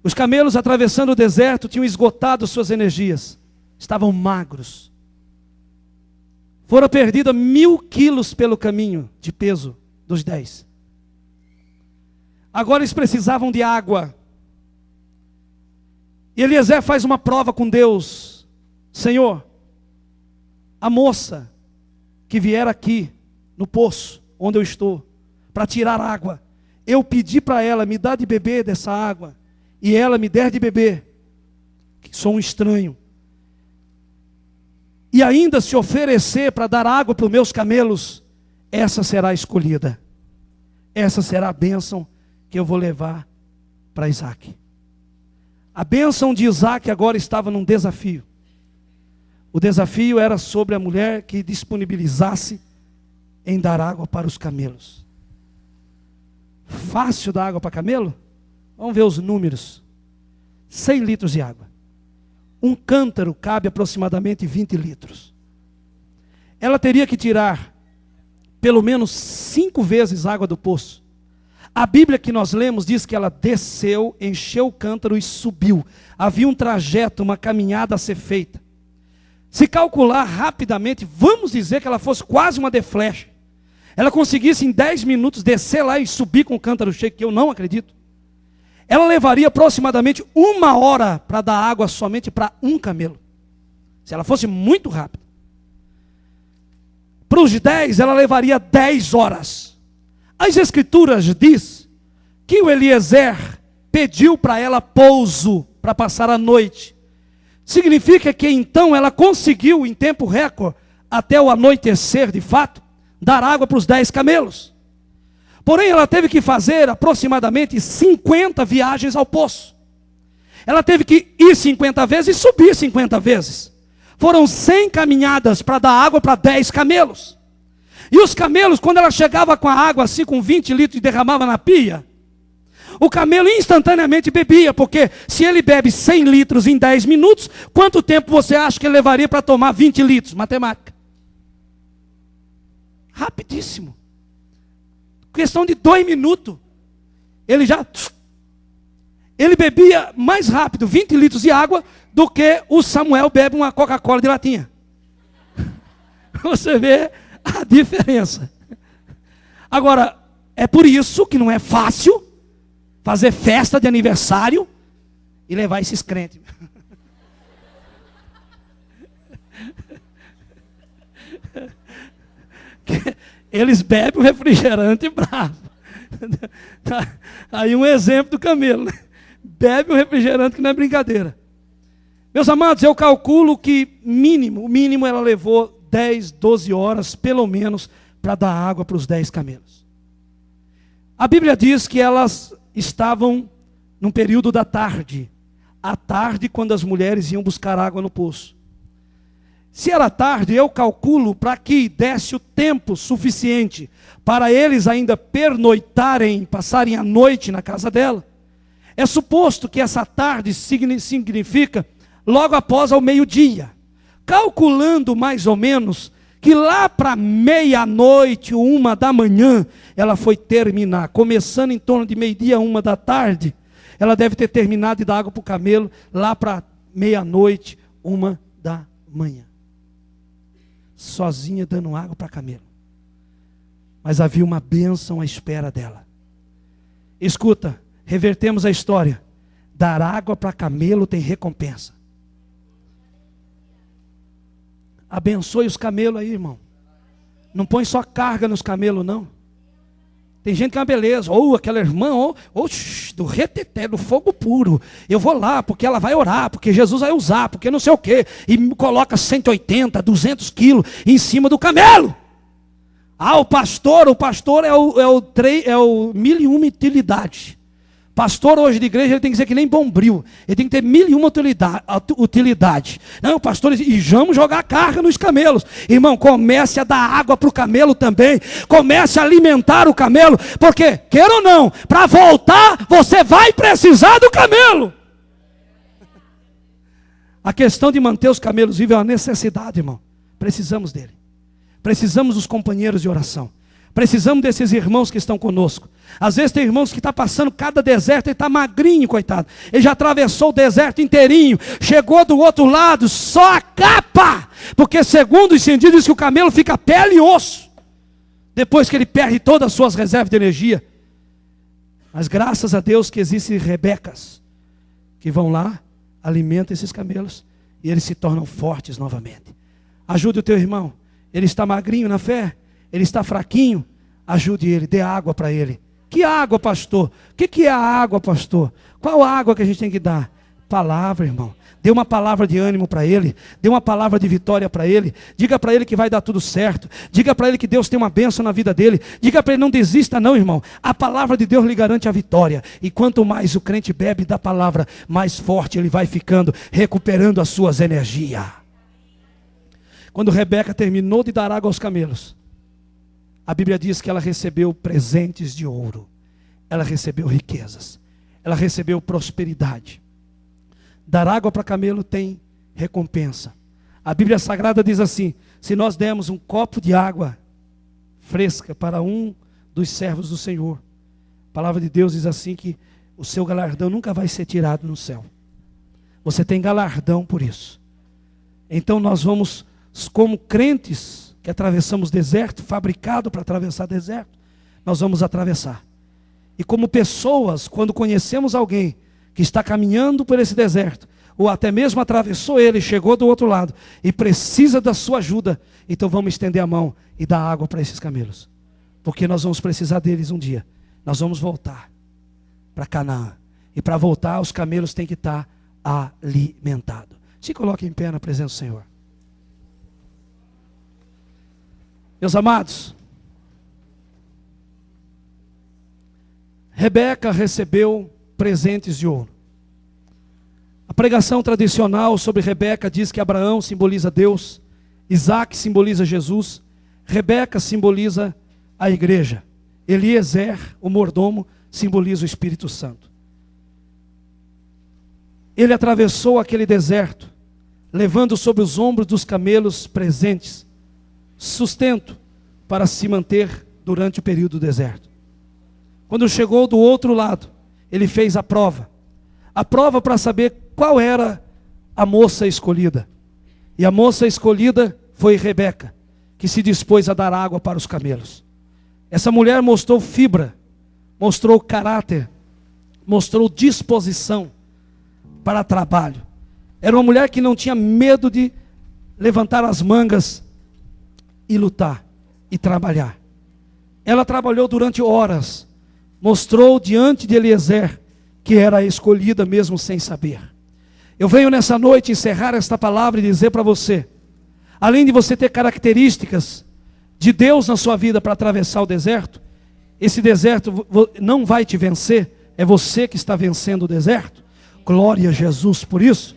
Os camelos atravessando o deserto tinham esgotado suas energias. Estavam magros. Foram perdidos 1000 quilos pelo caminho de peso dos 10. Agora eles precisavam de água. E Eliezer faz uma prova com Deus. Senhor, a moça que vier aqui no poço onde eu estou para tirar água, eu pedi para ela, me dá de beber dessa água, e ela me der de beber, que sou um estranho, e ainda se oferecer para dar água para os meus camelos, essa será escolhida, essa será a bênção que eu vou levar para Isaac. A bênção de Isaac agora estava num desafio. O desafio era sobre a mulher que disponibilizasse em dar água para os camelos. Fácil dar água para camelo? Vamos ver os números. 100 litros de água. Um cântaro cabe aproximadamente 20 litros. Ela teria que tirar pelo menos 5 vezes água do poço. A Bíblia que nós lemos diz que ela desceu, encheu o cântaro e subiu. Havia um trajeto, uma caminhada a ser feita. Se calcular rapidamente, vamos dizer que ela fosse quase uma de flecha. Ela conseguisse em 10 minutos descer lá e subir com o cântaro cheio, que eu não acredito. Ela levaria aproximadamente 1 hora para dar água somente para um camelo. Se ela fosse muito rápida. Para os 10, ela levaria 10 horas. As escrituras diz que o Eliezer pediu para ela pouso para passar a noite. Significa que então ela conseguiu em tempo recorde, até o anoitecer de fato, dar água para os 10 camelos. Porém ela teve que fazer aproximadamente 50 viagens ao poço. Ela teve que ir 50 vezes e subir 50 vezes. Foram 100 caminhadas para dar água para 10 camelos. E os camelos, quando ela chegava com a água assim, com 20 litros e derramava na pia, o camelo instantaneamente bebia, porque se ele bebe 100 litros em 10 minutos, quanto tempo você acha que ele levaria para tomar 20 litros? Matemática. Rapidíssimo. Questão de 2 minutos. Ele bebia mais rápido 20 litros de água do que o Samuel bebe uma Coca-Cola de latinha. Você vê a diferença. Agora, é por isso que não é fácil fazer festa de aniversário e levar esses crentes. Eles bebem um refrigerante bravo. Aí um exemplo do camelo. Bebe um refrigerante que não é brincadeira. Meus amados, eu calculo que o mínimo ela levou 10, 12 horas, pelo menos, para dar água para os 10 camelos. A Bíblia diz que elas estavam num período da tarde. à tarde, quando as mulheres iam buscar água no poço. Se era tarde, eu calculo para que desse o tempo suficiente para eles ainda pernoitarem, passarem a noite na casa dela. É suposto que essa tarde significa logo após ao meio-dia. Calculando mais ou menos que lá para meia-noite, 1h, ela foi terminar. Começando em torno de meio-dia, 1h, ela deve ter terminado de dar água para o camelo lá para meia-noite, 1h. Sozinha dando água para camelo. Mas havia uma bênção à espera dela. Escuta, revertemos a história. Dar água para camelo tem recompensa. Abençoe os camelos aí, irmão. Não põe só carga nos camelos, não. Tem gente que é uma beleza. Ou aquela irmã, do reteté, do fogo puro. Eu vou lá, porque ela vai orar, porque Jesus vai usar, porque não sei o quê. E coloca 180, 200 quilos em cima do camelo. Ah, o pastor é o 1001 utilidade. Pastor hoje de igreja, ele tem que ser que nem bombril. Ele tem que ter 1001 utilidade. Não, pastor, e vamos jogar carga nos camelos. Irmão, comece a dar água para o camelo também. Comece a alimentar o camelo. Porque, queira ou não, para voltar, você vai precisar do camelo. A questão de manter os camelos vivos é uma necessidade, irmão. Precisamos dele. Precisamos dos companheiros de oração. Precisamos desses irmãos que estão conosco. Às vezes tem irmãos que estão passando cada deserto e está magrinho, coitado. Ele já atravessou o deserto inteirinho. Chegou do outro lado, só a capa. Porque segundo os cientistas diz que o camelo fica pele e osso. Depois que ele perde todas as suas reservas de energia. Mas graças a Deus que existem Rebecas. Que vão lá, alimentam esses camelos. E eles se tornam fortes novamente. Ajude o teu irmão. Ele está magrinho na fé. Ele está fraquinho, ajude ele, dê água para ele. Que água, pastor? O que é a água, pastor? Qual água que a gente tem que dar? Palavra, irmão. Dê uma palavra de ânimo para ele. Dê uma palavra de vitória para ele. Diga para ele que vai dar tudo certo. Diga para ele que Deus tem uma bênção na vida dele. Diga para ele, não desista não, irmão. A palavra de Deus lhe garante a vitória. E quanto mais o crente bebe da palavra, mais forte ele vai ficando, recuperando as suas energias. Quando Rebeca terminou de dar água aos camelos, a Bíblia diz que ela recebeu presentes de ouro. Ela recebeu riquezas. Ela recebeu prosperidade. Dar água para camelo tem recompensa. A Bíblia Sagrada diz assim: se nós dermos um copo de água fresca para um dos servos do Senhor, a palavra de Deus diz assim que o seu galardão nunca vai ser tirado no céu. Você tem galardão por isso. Então nós vamos, como crentes, que atravessamos deserto, fabricado para atravessar deserto, nós vamos atravessar. E como pessoas, quando conhecemos alguém que está caminhando por esse deserto, ou até mesmo atravessou ele, chegou do outro lado, e precisa da sua ajuda, então vamos estender a mão e dar água para esses camelos. Porque nós vamos precisar deles um dia. Nós vamos voltar para Canaã. E para voltar, os camelos têm que estar alimentados. Se coloque em pé na presença do Senhor. Meus amados, Rebeca recebeu presentes de ouro. A pregação tradicional sobre Rebeca diz que Abraão simboliza Deus, Isaac simboliza Jesus, Rebeca simboliza a igreja, Eliezer, o mordomo, simboliza o Espírito Santo. Ele atravessou aquele deserto, levando sobre os ombros dos camelos presentes, sustento para se manter durante o período do deserto. Quando chegou do outro lado, ele fez a prova para saber qual era a moça escolhida. E a moça escolhida foi Rebeca, que se dispôs a dar água para os camelos. Essa mulher mostrou fibra, mostrou caráter, mostrou disposição para trabalho. Era uma mulher que não tinha medo de levantar as mangas e lutar, e trabalhar. Ela trabalhou durante horas, mostrou diante de Eliezer que era a escolhida mesmo sem saber. Eu venho nessa noite encerrar esta palavra e dizer para você, além de você ter características de Deus na sua vida para atravessar o deserto, esse deserto não vai te vencer, é você que está vencendo o deserto. Glória a Jesus por isso.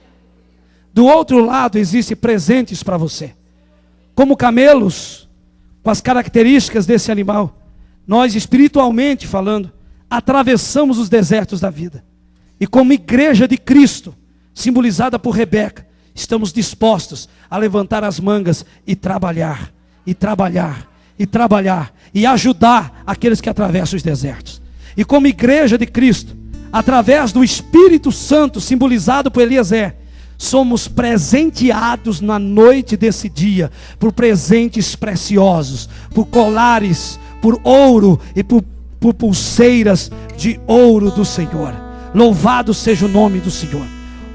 Do outro lado existem presentes para você. Como camelos, com as características desse animal, nós espiritualmente falando, atravessamos os desertos da vida. E como igreja de Cristo, simbolizada por Rebeca, estamos dispostos a levantar as mangas e trabalhar, e trabalhar, e trabalhar, e ajudar aqueles que atravessam os desertos. E como igreja de Cristo, através do Espírito Santo, simbolizado por Eliezer, somos presenteados na noite desse dia, por presentes preciosos, por colares, por ouro e por pulseiras de ouro do Senhor. Louvado seja o nome do Senhor.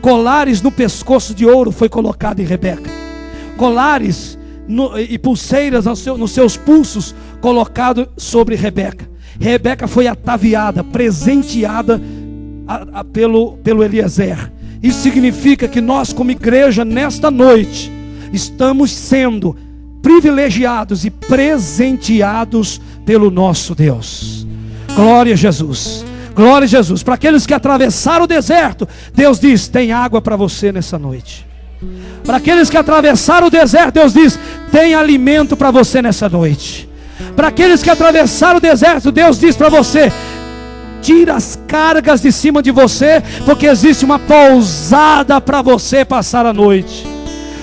Colares no pescoço de ouro foi colocado em Rebeca. Colares e pulseiras nos seus pulsos colocado sobre Rebeca. Rebeca foi ataviada, presenteada pelo Eliezer. Isso significa que nós, como igreja, nesta noite, estamos sendo privilegiados e presenteados pelo nosso Deus. Glória a Jesus. Glória a Jesus. Para aqueles que atravessaram o deserto, Deus diz: tem água para você nessa noite. Para aqueles que atravessaram o deserto, Deus diz: tem alimento para você nessa noite. Para aqueles que atravessaram o deserto, Deus diz para você: tira as cargas de cima de você, porque existe uma pousada para você passar a noite.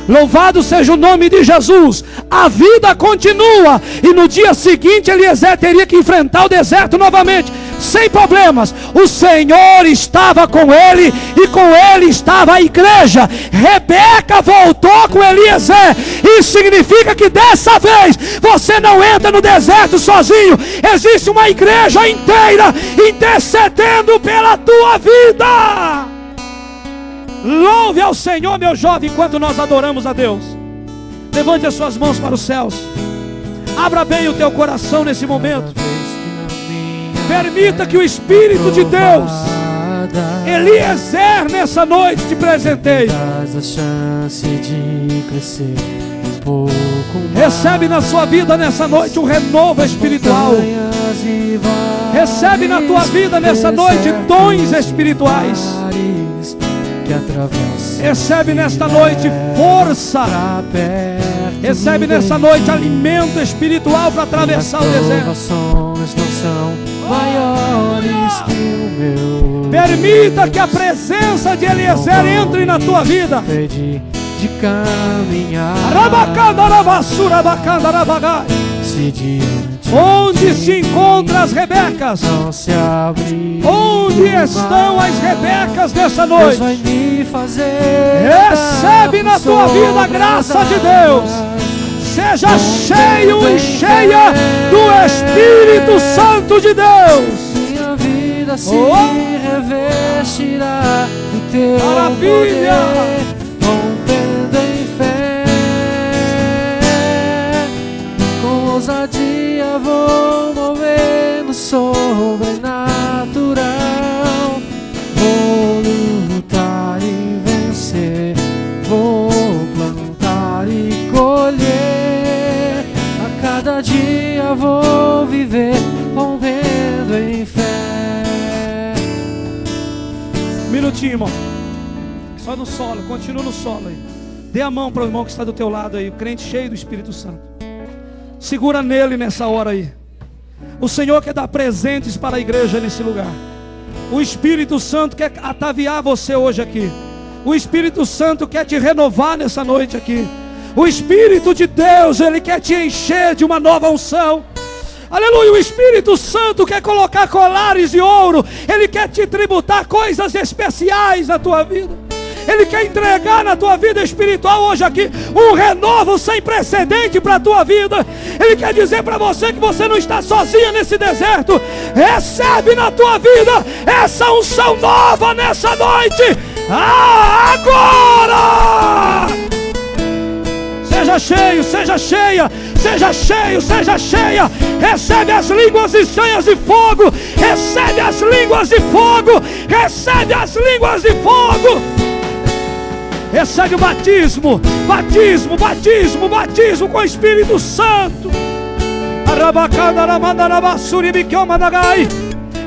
Louvado seja o nome de Jesus. A vida continua. E no dia seguinte Eliezer teria que enfrentar o deserto novamente, sem problemas. O Senhor estava com ele, e com ele estava a igreja. Rebeca voltou com Eliezer. Isso significa que dessa vez você não entra no deserto sozinho. Existe uma igreja inteira intercedendo pela tua vida. Louve ao Senhor, meu jovem, enquanto nós adoramos a Deus. Levante as suas mãos para os céus. Abra bem o teu coração nesse momento. Permita que o Espírito de Deus, Eliezer, nessa noite te presenteie. Recebe na sua vida nessa noite um renovo espiritual. Recebe na tua vida nessa noite dons espirituais. Recebe nesta noite força. Recebe nessa noite alimento espiritual para atravessar o deserto. Permita que a presença de Eliezer entre na tua vida. De caminhar. Onde se encontram as Rebecas? Onde estão as Rebecas nessa noite? Recebe na tua vida a graça de Deus. Seja cheio e cheia do Espírito Santo de Deus. Minha vida se revestirá do teu poder, rompendo em fé. Com ousadia vou mover no sobrenatural. Vou lutar e vencer. Vou plantar e colher. A cada dia vou viver rompendo em fé. Minutinho, irmão. Só no solo, continua no solo aí. Dê a mão para o irmão que está do teu lado aí, o crente cheio do Espírito Santo. Segura nele nessa hora aí. O Senhor quer dar presentes para a igreja nesse lugar. O Espírito Santo quer ataviar você hoje aqui. O Espírito Santo quer te renovar nessa noite aqui. O Espírito de Deus, Ele quer te encher de uma nova unção. Aleluia, o Espírito Santo quer colocar colares de ouro. Ele quer te tributar coisas especiais na tua vida. Ele quer entregar na tua vida espiritual hoje aqui um renovo sem precedente para a tua vida. Ele quer dizer para você que você não está sozinho nesse deserto. Recebe na tua vida essa unção nova nessa noite. Agora! Seja cheio, seja cheia, seja cheio, seja cheia. Recebe as línguas e cheias de fogo. Recebe as línguas de fogo. Recebe as línguas de fogo. Recebe o batismo, batismo, batismo, batismo com o Espírito Santo.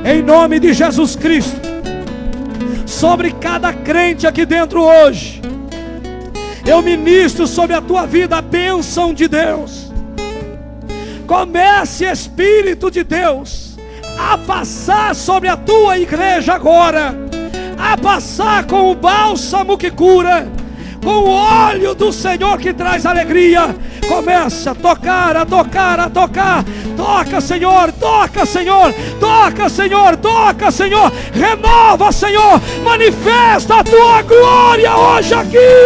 Em nome de Jesus Cristo. sobre cada crente aqui dentro hoje. Eu ministro sobre a tua vida a bênção de Deus. Comece, Espírito de Deus, a passar sobre a tua igreja agora, a passar com o bálsamo que cura, com o óleo do Senhor que traz alegria. Comece a tocar, a tocar, a tocar. Toca, Senhor, toca, Senhor, toca, Senhor, Renova, Senhor, manifesta a tua glória hoje aqui.